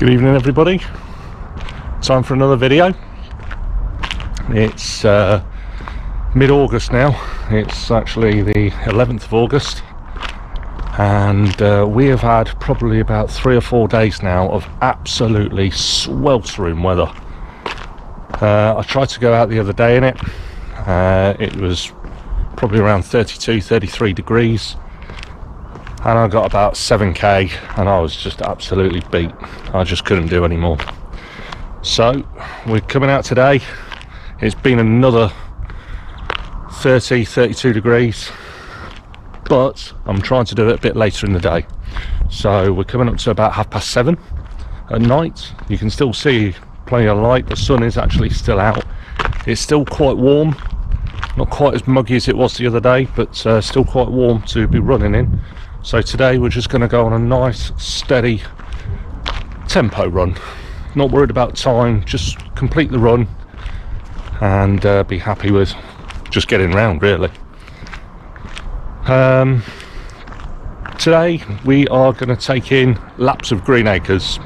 Good evening everybody, time for another video. It's mid-August now, it's actually the 11th of August and we have had probably about 3 or 4 days now of absolutely sweltering weather. I tried to go out the other day in it, it was probably around 32-33 degrees and I got about 7k and I was just absolutely beat. I just couldn't do any more. So we're coming out today. It's been another 30-32 degrees, but I'm trying to do it a bit later in the day. So we're coming up to about 7:30 at night. You can still see plenty of light. The sun is actually still out. It's still quite warm, not quite as muggy as it was the other day, but still quite warm to be running in. So today we're just going to go on a nice steady tempo run, not worried about time, just complete the run and be happy with just getting round really. Today we are going to take in laps of Greenacres,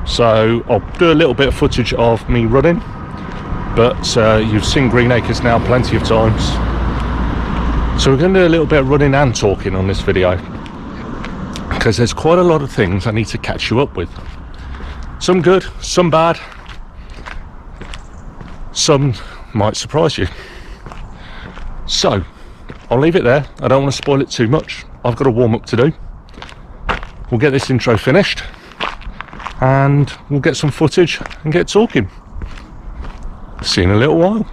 so I'll do a little bit of footage of me running, but you've seen Greenacres now plenty of times, so we're going to do a little bit of running and talking on this video, because there's quite a lot of things I need to catch you up with. Some good, some bad, some might surprise you. So I'll leave it there. I don't want to spoil it too much. I've got a warm up to do. We'll get this intro finished and we'll get some footage and get talking. See you in a little while.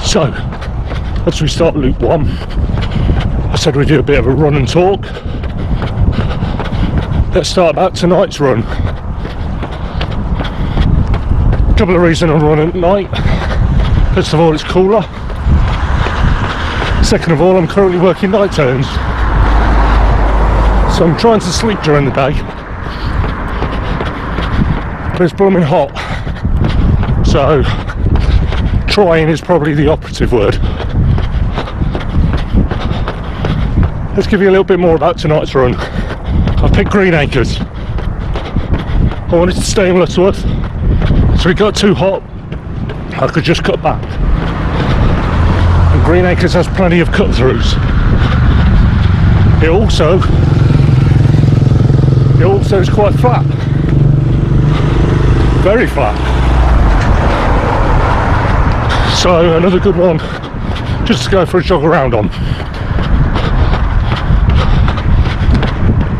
So, as we start loop 1, I said we'd do a bit of a run and talk. Let's start about tonight's run. A couple of reasons I'm running at night. First of all, it's cooler. Second of all, I'm currently working night turns, so I'm trying to sleep during the day, but it's blooming hot, so trying is probably the operative word. Let's give you a little bit more about tonight's run. I've picked Greenacres. I wanted to stay in Lutterworth, so it got too hot, I could just cut back. And Greenacres has plenty of cut throughs. It also is quite flat. very flat. So another good one just to go for a jog around on.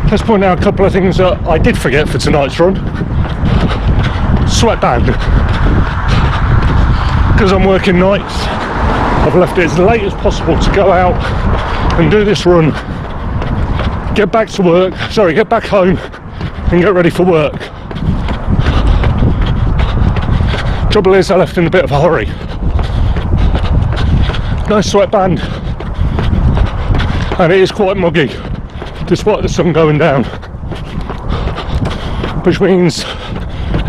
Let's point out a couple of things that I did forget for tonight's run. Sweatband. Because I'm working nights, I've left it as late as possible to go out and do this run, get back home and get ready for work. Trouble is, I left in a bit of a hurry. No sweatband, and it is quite muggy despite the sun going down, which means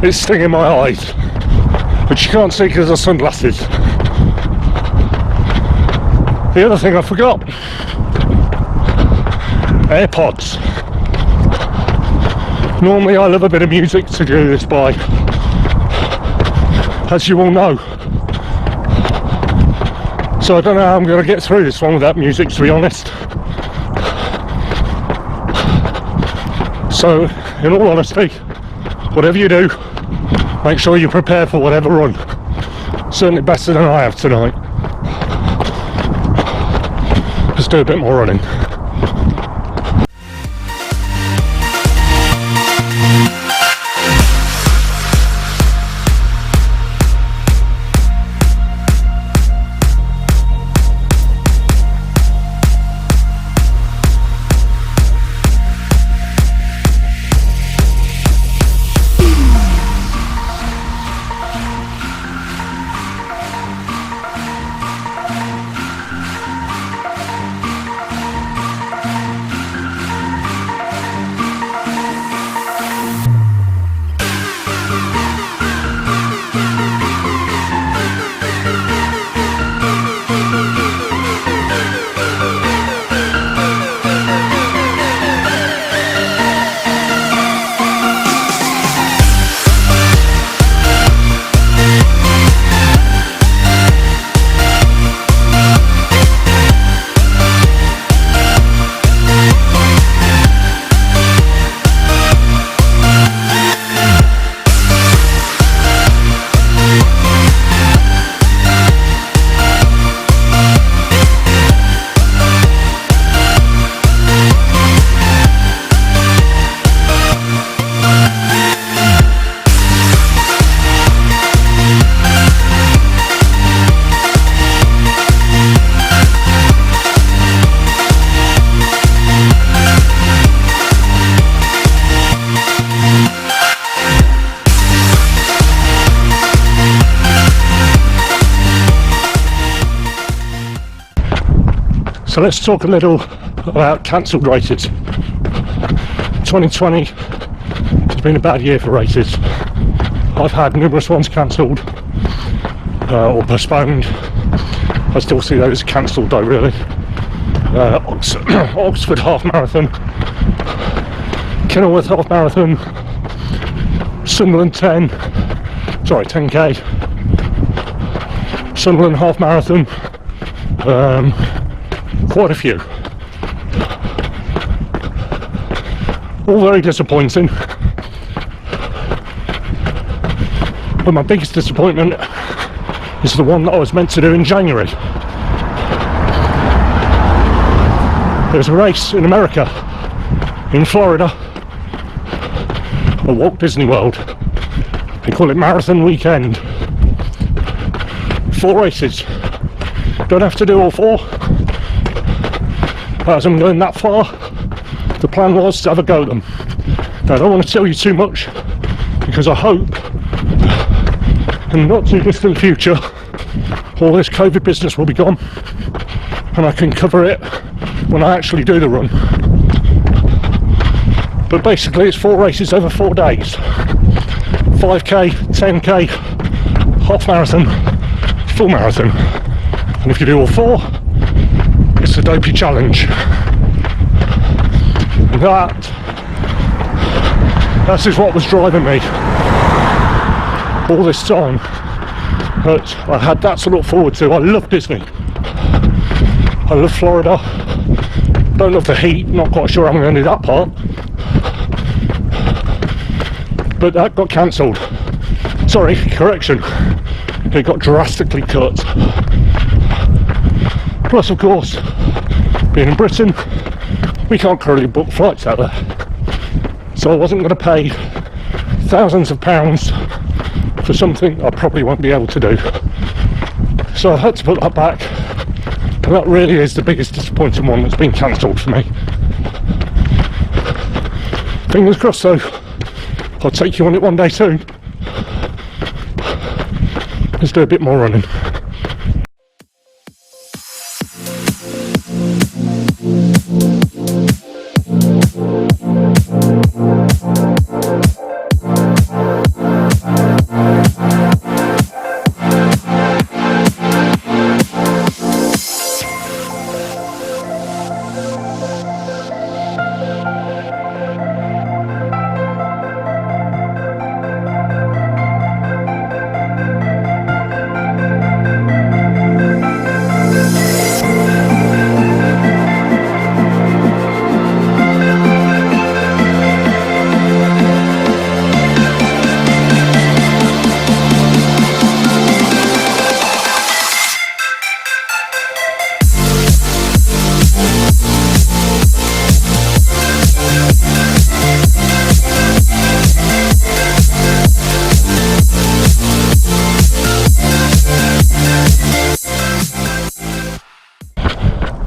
it's stinging my eyes, which you can't see because of sunglasses. The other thing I forgot, AirPods. Normally I love a bit of music to do this by, as you all know. So I don't know how I'm going to get through this one without music, to be honest. So, in all honesty, whatever you do, make sure you prepare for whatever run. Certainly better than I have tonight. Let's do a bit more running. So let's talk a little about cancelled races. 2020 has been a bad year for races. I've had numerous ones cancelled or postponed. I still see those cancelled though, really. Oxford half marathon, Kenilworth half marathon, Sunderland 10k, Sunderland half marathon, quite a few. All very disappointing. But my biggest disappointment is the one that I was meant to do in January. There's a race in America, in Florida, at Walt Disney World. They call it Marathon Weekend. 4 races. Don't have to do all 4. As I'm going that far, the plan was to have a go at them. Now, I don't want to tell you too much, because I hope in the not too distant future all this COVID business will be gone and I can cover it when I actually do the run. But basically it's 4 races over 4 days. 5k, 10k, half marathon, full marathon. And if you do all 4, it's the Dopey Challenge. And that is what was driving me all this time. But I had that to look forward to. I love Disney. I love Florida. Don't love the heat, not quite sure I'm going to do that part. But that got cancelled. Sorry, correction, it got drastically cut. Plus, of course, being in Britain, we can't currently book flights out there. So I wasn't going to pay thousands of pounds for something I probably won't be able to do. So I've had to put that back, and that really is the biggest disappointing one that's been cancelled for me. Fingers crossed though, I'll take you on it one day soon. Let's do a bit more running.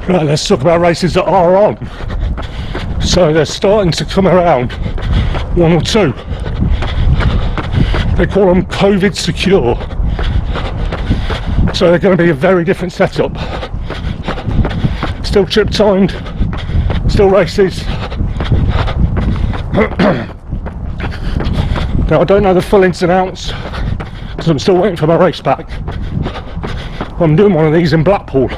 Right, let's talk about races that are on. So they're starting to come around, one or two. They call them COVID secure. So they're going to be a very different setup. Still trip timed, still races. Now I don't know the full ins and outs because I'm still waiting for my race back. I'm doing one of these in Blackpool.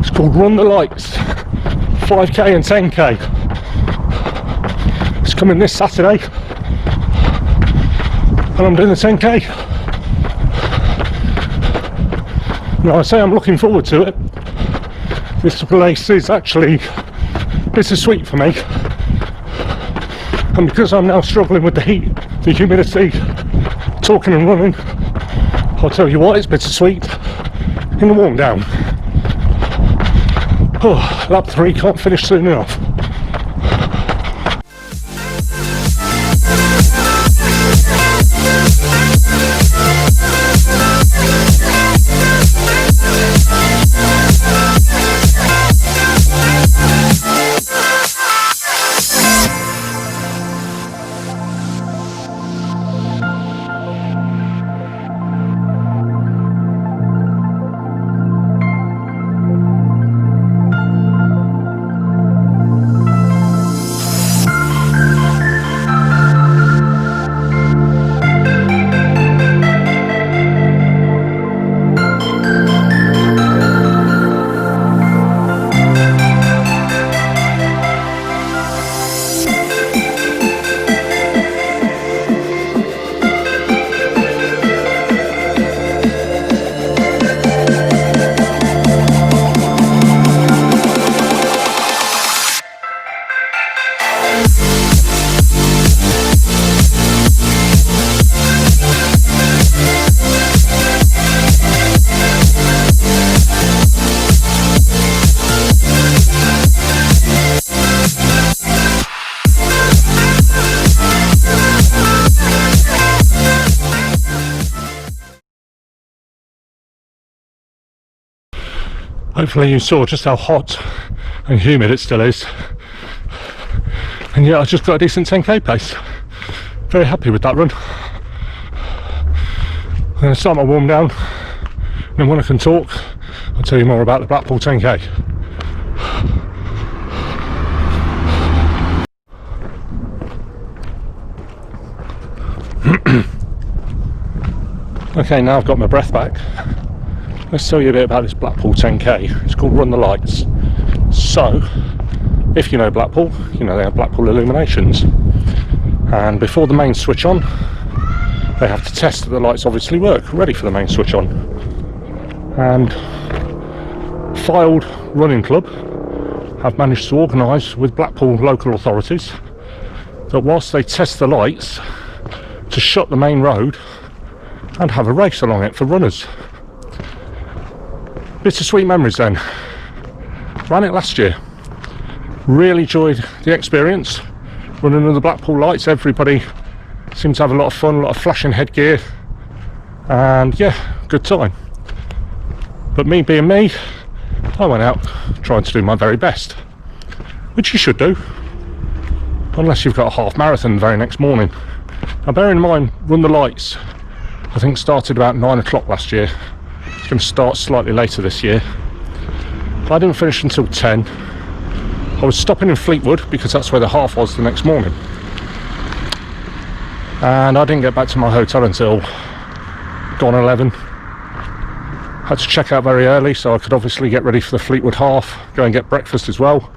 It's called Run the Lights, 5k and 10k. It's coming this Saturday, and I'm doing the 10k. Now I say I'm looking forward to it. This race is actually bittersweet for me, and because I'm now struggling with the heat, the humidity, talking and running, I'll tell you what, it's bittersweet in the warm down. Oh, lap 3 can't finish soon enough. Hopefully you saw just how hot and humid it still is, and yet I just got a decent 10k pace. Very happy with that run. I'm going to start my warm down, and then when I can talk I'll tell you more about the Blackpool 10k. Okay, now I've got my breath back. Let's tell you a bit about this Blackpool 10k. It's called Run the Lights. So, if you know Blackpool, you know they have Blackpool illuminations. And before the main switch on, they have to test that the lights obviously work, ready for the main switch on. And Filed Running Club have managed to organise with Blackpool local authorities that whilst they test the lights, to shut the main road and have a race along it for runners. Bittersweet memories then. Ran it last year. Really enjoyed the experience. Running under the Blackpool lights, everybody seemed to have a lot of fun, a lot of flashing headgear, and yeah, good time. But me being me, I went out trying to do my very best, which you should do, unless you've got a half marathon the very next morning. Now bear in mind, Run the Lights, I think started about 9 o'clock last year. It's going to start slightly later this year. I didn't finish until 10. I was stopping in Fleetwood because that's where the half was the next morning. And I didn't get back to my hotel until gone 11. Had to check out very early so I could obviously get ready for the Fleetwood half, go and get breakfast as well.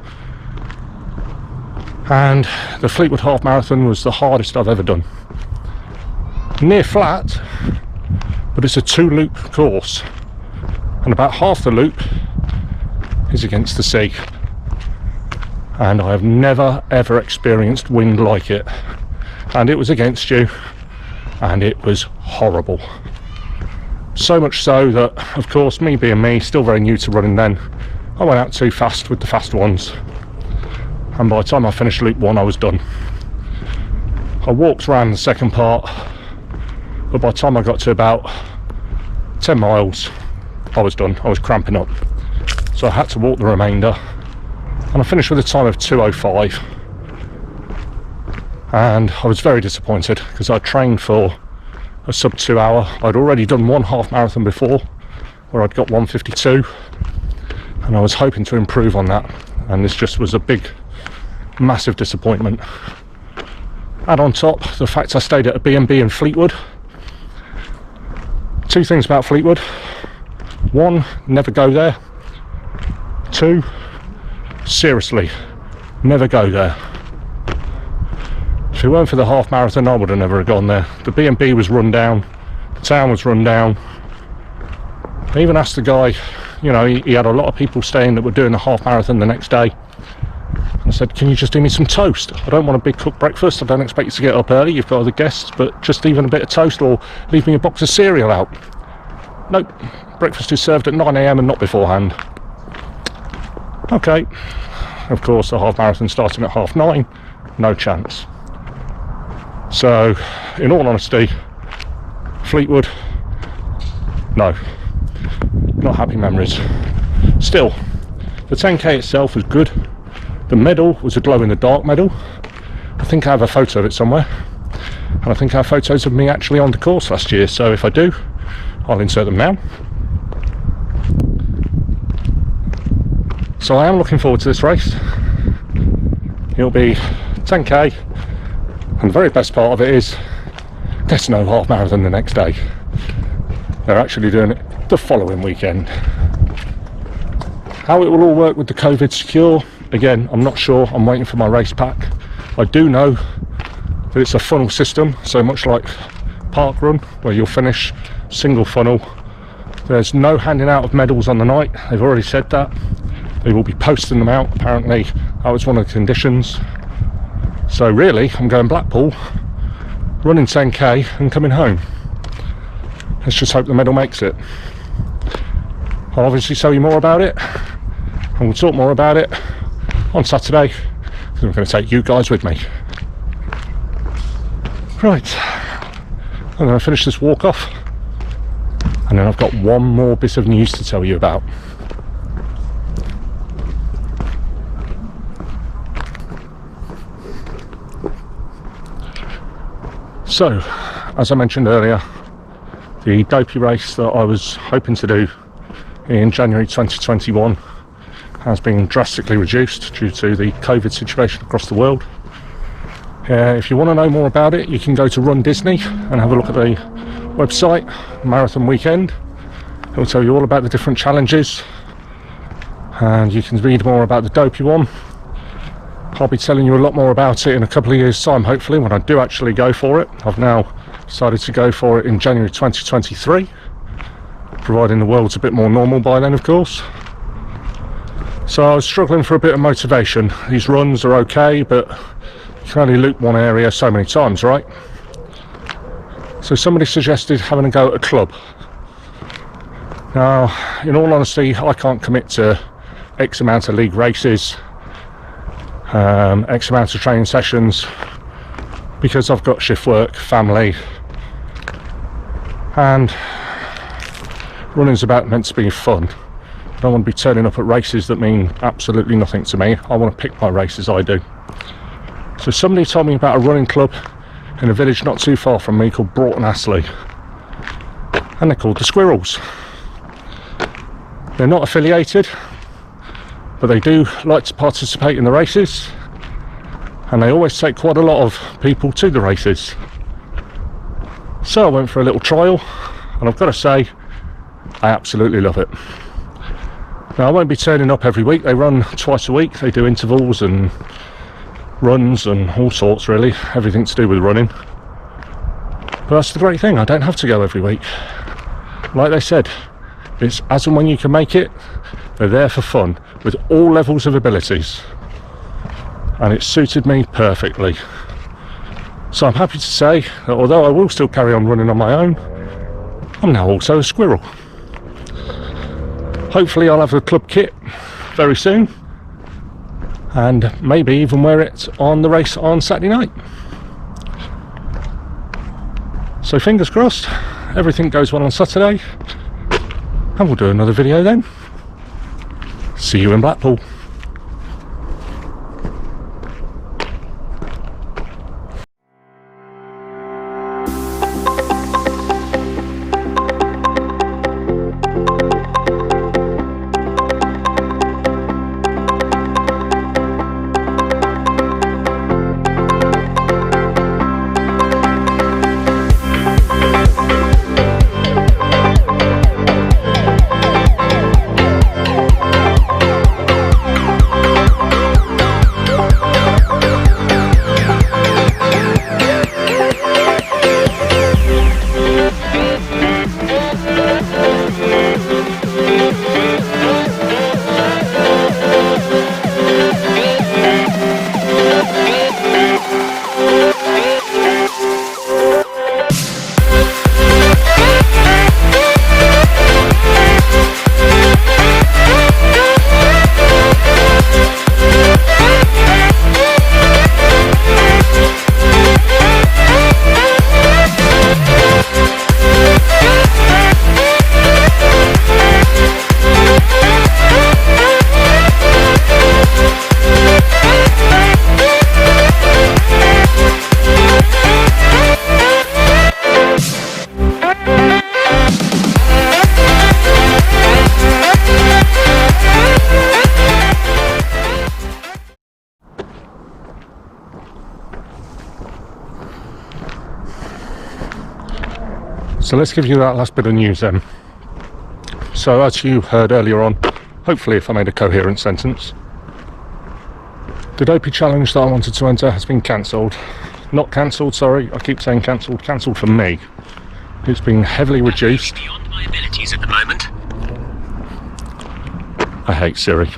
And the Fleetwood half marathon was the hardest I've ever done. Near flat, but it's a 2-loop course, and about half the loop is against the sea. And I have never ever experienced wind like it, and it was against you, and it was horrible. So much so that, of course, me being me, still very new to running then, I went out too fast with the fast ones, and by the time I finished loop 1 I was done. I walked around the second part, but by the time I got to about 10 miles I was done. I was cramping up, so I had to walk the remainder, and I finished with a time of 2:05, and I was very disappointed because I trained for a sub 2 hour. I'd already done one half marathon before where I'd got 1:52, and I was hoping to improve on that, and this just was a big massive disappointment. Add on top the fact I stayed at a B&B in Fleetwood. 2 things about Fleetwood: 1, never go there. 2, seriously, never go there. If it weren't for the half marathon I would have never gone there. The B&B was run down, the town was run down. I even asked the guy, you know, he had a lot of people staying that were doing the half marathon the next day. I said, can you just do me some toast? I don't want a big cooked breakfast, I don't expect you to get up early, you've got other guests, but just even a bit of toast, or leave me a box of cereal out. Nope, breakfast is served at 9 AM and not beforehand. Okay, of course the half marathon starting at 9:30, no chance. So, in all honesty, Fleetwood, no, not happy memories. Still, the 10k itself was good. The medal was a glow-in-the-dark medal. I think I have a photo of it somewhere, and I think I have photos of me actually on the course last year, so if I do, I'll insert them now. So I am looking forward to this race. It'll be 10k, and the very best part of it is there's no half marathon the next day. They're actually doing it the following weekend. How it will all work with the COVID secure, again, I'm not sure. I'm waiting for my race pack. I do know that it's a funnel system, so much like park run, where you'll finish single funnel. There's no handing out of medals on the night. They've already said that. They will be posting them out. Apparently that was one of the conditions. So really, I'm going Blackpool, running 10k and coming home. Let's just hope the medal makes it. I'll obviously tell you more about it, and we'll talk more about it on Saturday, because I'm going to take you guys with me. Right, I'm going to finish this walk off, and then I've got one more bit of news to tell you about. So, as I mentioned earlier, the dopey race that I was hoping to do in January 2021 has been drastically reduced due to the COVID situation across the world. If you want to know more about it, you can go to Run Disney and have a look at the website, Marathon Weekend. It will tell you all about the different challenges, and you can read more about the dopey one. I'll be telling you a lot more about it in a couple of years' time, hopefully, when I do actually go for it. I've now decided to go for it in January 2023, providing the world's a bit more normal by then, of course. So I was struggling for a bit of motivation. These runs are okay, but you can only loop one area so many times, right? So somebody suggested having a go at a club. Now, in all honesty, I can't commit to X amount of league races, X amount of training sessions, because I've got shift work, family, and running's meant to be fun. I don't want to be turning up at races that mean absolutely nothing to me. I want to pick my races I do. So somebody told me about a running club in a village not too far from me called Broughton Astley, and they're called the Squirrels. They're not affiliated, but they do like to participate in the races, and they always take quite a lot of people to the races. So I went for a little trial, and I've got to say, I absolutely love it. Now, I won't be turning up every week. They run twice a week. They do intervals and runs and all sorts, really, everything to do with running. But that's the great thing, I don't have to go every week. Like they said, it's as and when you can make it. They're there for fun with all levels of abilities, and it suited me perfectly. So I'm happy to say that although I will still carry on running on my own, I'm now also a squirrel. Hopefully I'll have a club kit very soon, and maybe even wear it on the race on Saturday night. So fingers crossed, everything goes well on Saturday, and we'll do another video then. See you in Blackpool. So let's give you that last bit of news then. So as you heard earlier on, hopefully if I made a coherent sentence, the dopey challenge that I wanted to enter has been cancelled. Not cancelled, sorry, I keep saying cancelled. Cancelled for me. It's been heavily reduced. Beyond my abilities at the moment. I hate Siri.